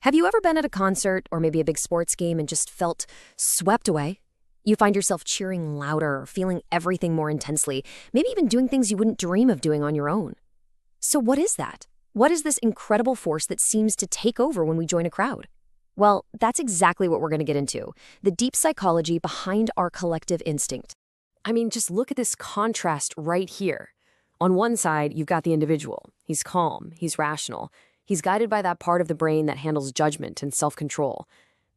Have you ever been at a concert or maybe a big sports game and just felt swept away? You find yourself cheering louder, feeling everything more intensely, maybe even doing things you wouldn't dream of doing on your own. So what is that? What is this incredible force that seems to take over when we join a crowd? Well, that's exactly what we're going to get into, the deep psychology behind our collective instinct. I mean, just look at this contrast right here. On one side, you've got the individual. He's calm, he's rational. He's guided by that part of the brain that handles judgment and self-control.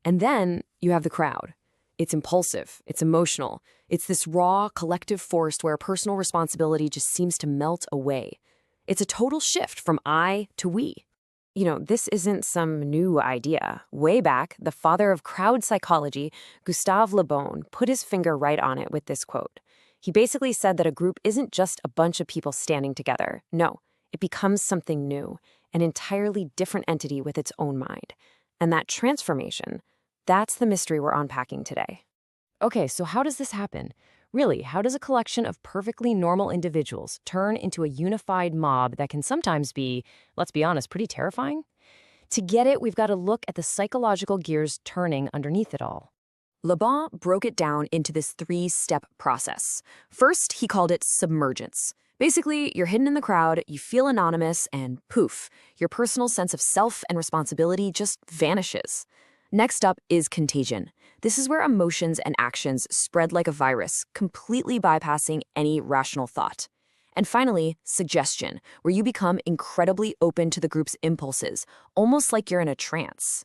And then you have the crowd. It's impulsive, it's emotional. It's this raw, collective force where personal responsibility just seems to melt away. It's a total shift from I to we. This isn't some new idea. Way back, the father of crowd psychology, Gustave Le Bon, put his finger right on it with this quote. He basically said that a group isn't just a bunch of people standing together. No, it becomes something new, an entirely different entity with its own mind. And that transformation, that's the mystery we're unpacking today. Okay, so how does this happen? Really, how does a collection of perfectly normal individuals turn into a unified mob that can sometimes be, let's be honest, pretty terrifying? To get it, we've got to look at the psychological gears turning underneath it all. Le Bon broke it down into this 3-step process. First, he called it submergence. Basically, you're hidden in the crowd, you feel anonymous, and poof, your personal sense of self and responsibility just vanishes. Next up is contagion. This is where emotions and actions spread like a virus, completely bypassing any rational thought. And finally, suggestion, where you become incredibly open to the group's impulses, almost like you're in a trance.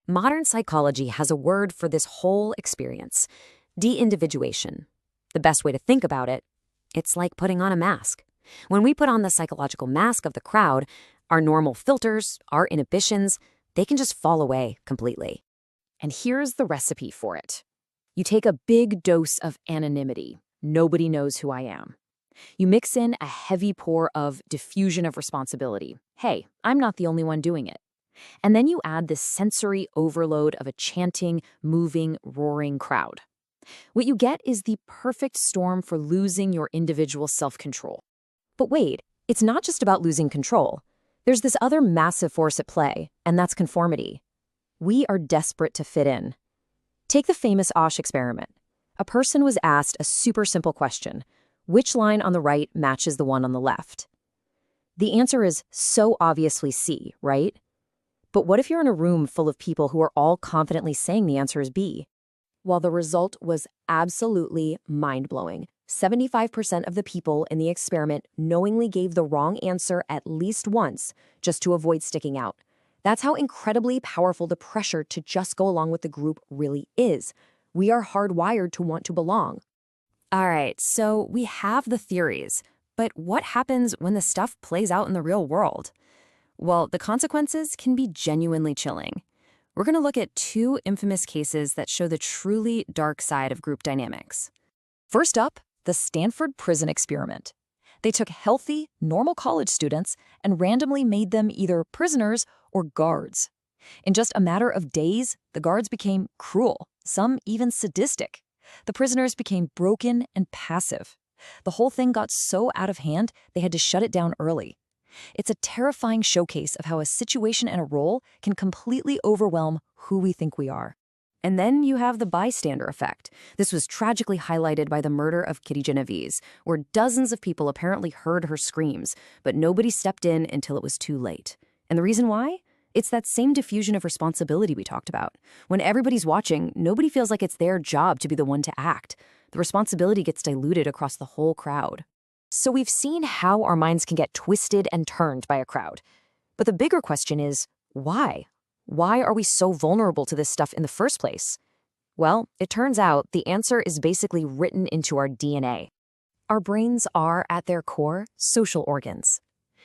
Modern psychology has a word for this whole experience: deindividuation. The best way to think about it, it's like putting on a mask. When we put on the psychological mask of the crowd, our normal filters, our inhibitions, they can just fall away completely. And here's the recipe for it. You take a big dose of anonymity. Nobody knows who I am. You mix in a heavy pour of diffusion of responsibility. Hey, I'm not the only one doing it. And then you add this sensory overload of a chanting, moving, roaring crowd. What you get is the perfect storm for losing your individual self-control. But wait, it's not just about losing control. There's this other massive force at play, and that's conformity. We are desperate to fit in. Take the famous Osh experiment. A person was asked a super simple question: which line on the right matches the one on the left? The answer is so obviously C, right? But what if you're in a room full of people who are all confidently saying the answer is B? Well, the result was absolutely mind-blowing. 75% of the people in the experiment knowingly gave the wrong answer at least once just to avoid sticking out. That's how incredibly powerful the pressure to just go along with the group really is. We are hardwired to want to belong. All right, so we have the theories, but what happens when the stuff plays out in the real world? Well, the consequences can be genuinely chilling. We're going to look at 2 infamous cases that show the truly dark side of group dynamics. First up, the Stanford prison experiment. They took healthy, normal college students and randomly made them either prisoners or guards. In just a matter of days, the guards became cruel, some even sadistic. The prisoners became broken and passive. The whole thing got so out of hand, they had to shut it down early. It's a terrifying showcase of how a situation and a role can completely overwhelm who we think we are. And then you have the bystander effect. This was tragically highlighted by the murder of Kitty Genovese, where dozens of people apparently heard her screams, but nobody stepped in until it was too late. And the reason why? It's that same diffusion of responsibility we talked about. When everybody's watching, nobody feels like it's their job to be the one to act. The responsibility gets diluted across the whole crowd. So we've seen how our minds can get twisted and turned by a crowd. But the bigger question is, why? Why are we so vulnerable to this stuff in the first place? Well, it turns out the answer is basically written into our DNA. Our brains are, at their core, social organs.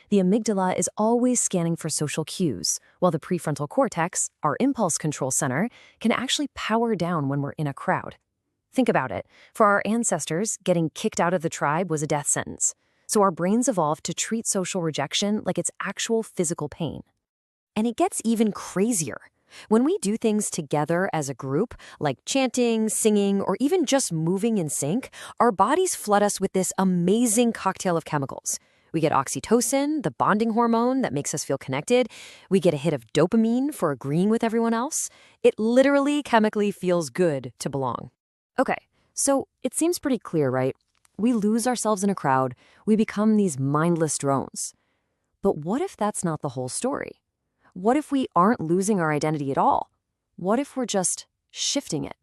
The amygdala is always scanning for social cues, while the prefrontal cortex, our impulse control center, can actually power down when we're in a crowd. Think about it. For our ancestors, getting kicked out of the tribe was a death sentence. So our brains evolved to treat social rejection like it's actual physical pain. And it gets even crazier. When we do things together as a group, like chanting, singing, or even just moving in sync, our bodies flood us with this amazing cocktail of chemicals. We get oxytocin, the bonding hormone that makes us feel connected. We get a hit of dopamine for agreeing with everyone else. It literally chemically feels good to belong. Okay, so it seems pretty clear, right? We lose ourselves in a crowd. We become these mindless drones. But what if that's not the whole story? What if we aren't losing our identity at all? What if we're just shifting it?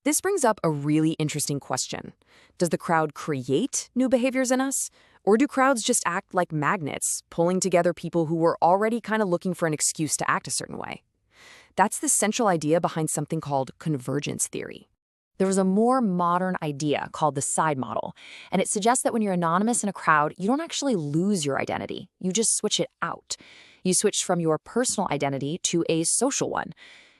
This brings up a really interesting question. Does the crowd create new behaviors in us? Or do crowds just act like magnets, pulling together people who were already kind of looking for an excuse to act a certain way? That's the central idea behind something called convergence theory. There was a more modern idea called the side model, and it suggests that when you're anonymous in a crowd, you don't actually lose your identity. You just switch it out. You switch from your personal identity to a social one.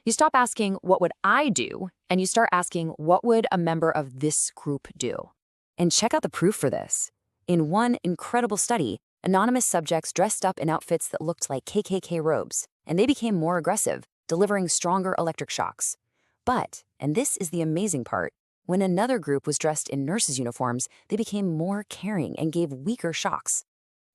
You stop asking, what would I do? And you start asking, what would a member of this group do? And check out the proof for this. In one incredible study, anonymous subjects dressed up in outfits that looked like KKK robes, and they became more aggressive, delivering stronger electric shocks. But, and this is the amazing part, when another group was dressed in nurses' uniforms, they became more caring and gave weaker shocks.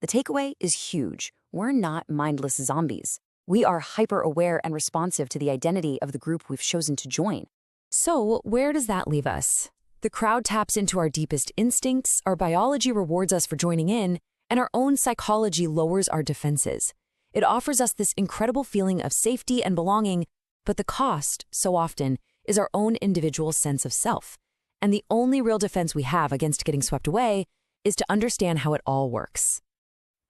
The takeaway is huge. We're not mindless zombies. We are hyper-aware and responsive to the identity of the group we've chosen to join. So, where does that leave us? The crowd taps into our deepest instincts, our biology rewards us for joining in, and our own psychology lowers our defenses. It offers us this incredible feeling of safety and belonging, but the cost, so often, is our own individual sense of self. And the only real defense we have against getting swept away is to understand how it all works.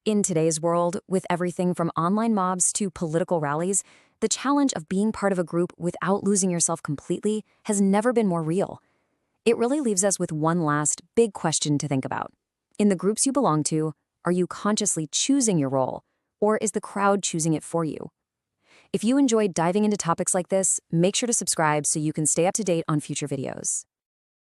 In today's world, with everything from online mobs to political rallies, the challenge of being part of a group without losing yourself completely has never been more real. It really leaves us with one last big question to think about. In the groups you belong to, are you consciously choosing your role, or is the crowd choosing it for you? If you enjoyed diving into topics like this, make sure to subscribe so you can stay up to date on future videos.